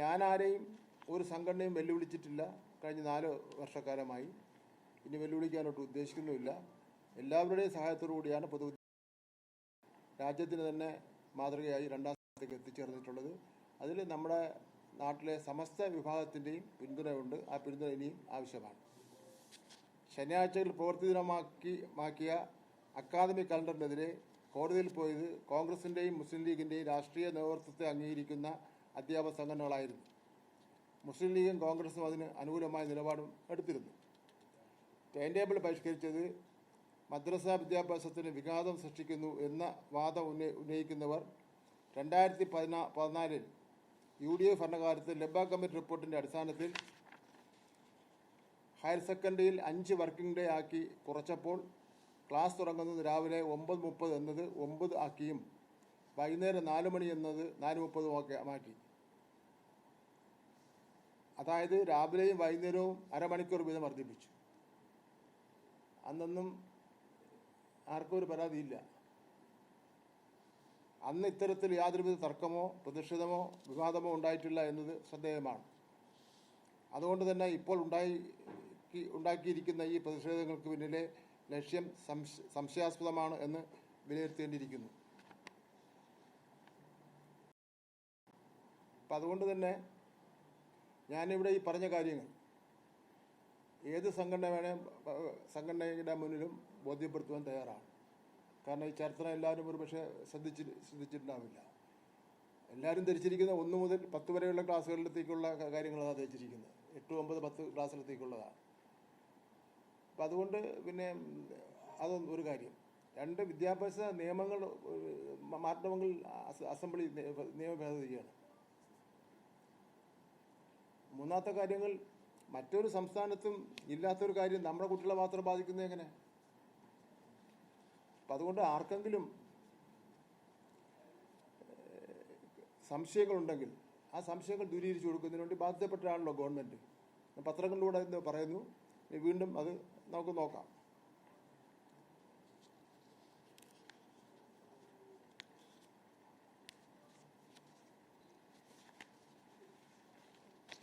ഞാൻ ആരെയും ഒരു സംഘടനയും വെല്ലുവിളിച്ചിട്ടില്ല കഴിഞ്ഞ 4 വർഷക്കാലമായി. ഇനി വെല്ലുവിളിക്കാനോട്ട് ഉദ്ദേശിക്കുന്നുമില്ല. എല്ലാവരുടെയും സഹായത്തോടു കൂടിയാണ് രാജ്യത്തിന് തന്നെ മാതൃകയായി 2ാം സ്ഥാനത്തേക്ക് എത്തിച്ചേർന്നിട്ടുള്ളത്. അതിൽ നമ്മുടെ നാട്ടിലെ സമസ്ത വിഭാഗത്തിൻ്റെയും പിന്തുണയുണ്ട്. ആ പിന്തുണ ഇനിയും ആവശ്യമാണ്. ശനിയാഴ്ചകൾ പ്രവൃത്തിദിനമാക്കിയ അക്കാദമിക് കലണ്ടറിനെതിരെ കോടതിയിൽ പോയത് കോൺഗ്രസിൻ്റെയും മുസ്ലിം ലീഗിൻ്റെയും രാഷ്ട്രീയ നേതൃത്വത്തെ അംഗീകരിക്കുന്ന അധ്യാപക സംഘടനകളായിരുന്നു. മുസ്ലിം ലീഗും കോൺഗ്രസും അതിന് അനുകൂലമായ നിലപാടും എടുത്തിരുന്നു. ടൈം ടേബിൾ പരിഷ്കരിച്ചത് മദ്രസ വിദ്യാഭ്യാസത്തിന് വിഘാതം സൃഷ്ടിക്കുന്നു എന്ന വാദം ഉന്നയിക്കുന്നവർ 2014 UDF ഭരണകാലത്ത് ലബ കമ്മിറ്റി റിപ്പോർട്ടിൻ്റെ അടിസ്ഥാനത്തിൽ ഹയർ സെക്കൻഡറിയിൽ 5 വർക്കിംഗ് ഡേ ആക്കി കുറച്ചപ്പോൾ ക്ലാസ് തുടങ്ങുന്നത് രാവിലെ 9:30 എന്നത് 9 ആക്കിയും വൈകുന്നേരം 4 മണി എന്നത് 4:30 മാറ്റി. അതായത് രാവിലെയും വൈകുന്നേരവും അരമണിക്കൂർ വീതം വർദ്ധിപ്പിച്ചു. അന്നൊന്നും ആർക്കും ഒരു പരാതിയില്ല. അന്ന് ഇത്തരത്തിൽ യാതൊരുവിധ തർക്കമോ പ്രതിഷേധമോ വിവാദമോ ഉണ്ടായിട്ടില്ല എന്നത് ശ്രദ്ധേയമാണ്. അതുകൊണ്ട് തന്നെ ഇപ്പോൾ ഉണ്ടാക്കിയിരിക്കുന്ന ഈ പ്രതിഷേധങ്ങൾക്ക് പിന്നിലെ ലക്ഷ്യം സംശയാസ്പദമാണ് എന്ന് വിലയിരുത്തേണ്ടിയിരിക്കുന്നു. അപ്പം അതുകൊണ്ട് തന്നെ ഞാനിവിടെ ഈ പറഞ്ഞ കാര്യങ്ങൾ ഏത് സംഘടനയുടെ മുന്നിലും ബോധ്യപ്പെടുത്തുവാൻ തയ്യാറാണ്. കാരണം ഈ ചരിത്രം എല്ലാവരും ഒരു പക്ഷേ ശ്രദ്ധിച്ചിട്ടുണ്ടാവില്ല. എല്ലാവരും ധരിച്ചിരിക്കുന്ന 1 മുതൽ 10 വരെയുള്ള ക്ലാസ്സുകളിലത്തേക്കുള്ള കാര്യങ്ങളാണ് ധരിച്ചിരിക്കുന്നത്. 8, 9, 10 ക്ലാസ്സിലത്തേക്കുള്ളതാണ്. അപ്പം അതുകൊണ്ട് പിന്നെ അതൊരു കാര്യം. 2 വിദ്യാഭ്യാസ നിയമങ്ങൾ മാറ്റണമെങ്കിൽ അസംബ്ലി നിയമ ഭേദഗതിയാണ്. 3ാമത്തെ കാര്യങ്ങൾ മറ്റൊരു സംസ്ഥാനത്തും ഇല്ലാത്തൊരു കാര്യം നമ്മുടെ കുട്ടികളെ മാത്രം ബാധിക്കുന്നത് എങ്ങനെ? അപ്പം അതുകൊണ്ട് ആർക്കെങ്കിലും സംശയങ്ങളുണ്ടെങ്കിൽ ആ സംശയങ്ങൾ ദൂരീകരിച്ചു കൊടുക്കുന്നതിന് വേണ്ടി ബാധ്യതപ്പെട്ടതാണല്ലോ ഗവൺമെൻറ്. പത്രങ്ങളിലൂടെ പറയുന്നു. വീണ്ടും അത് നമുക്ക് നോക്കാം.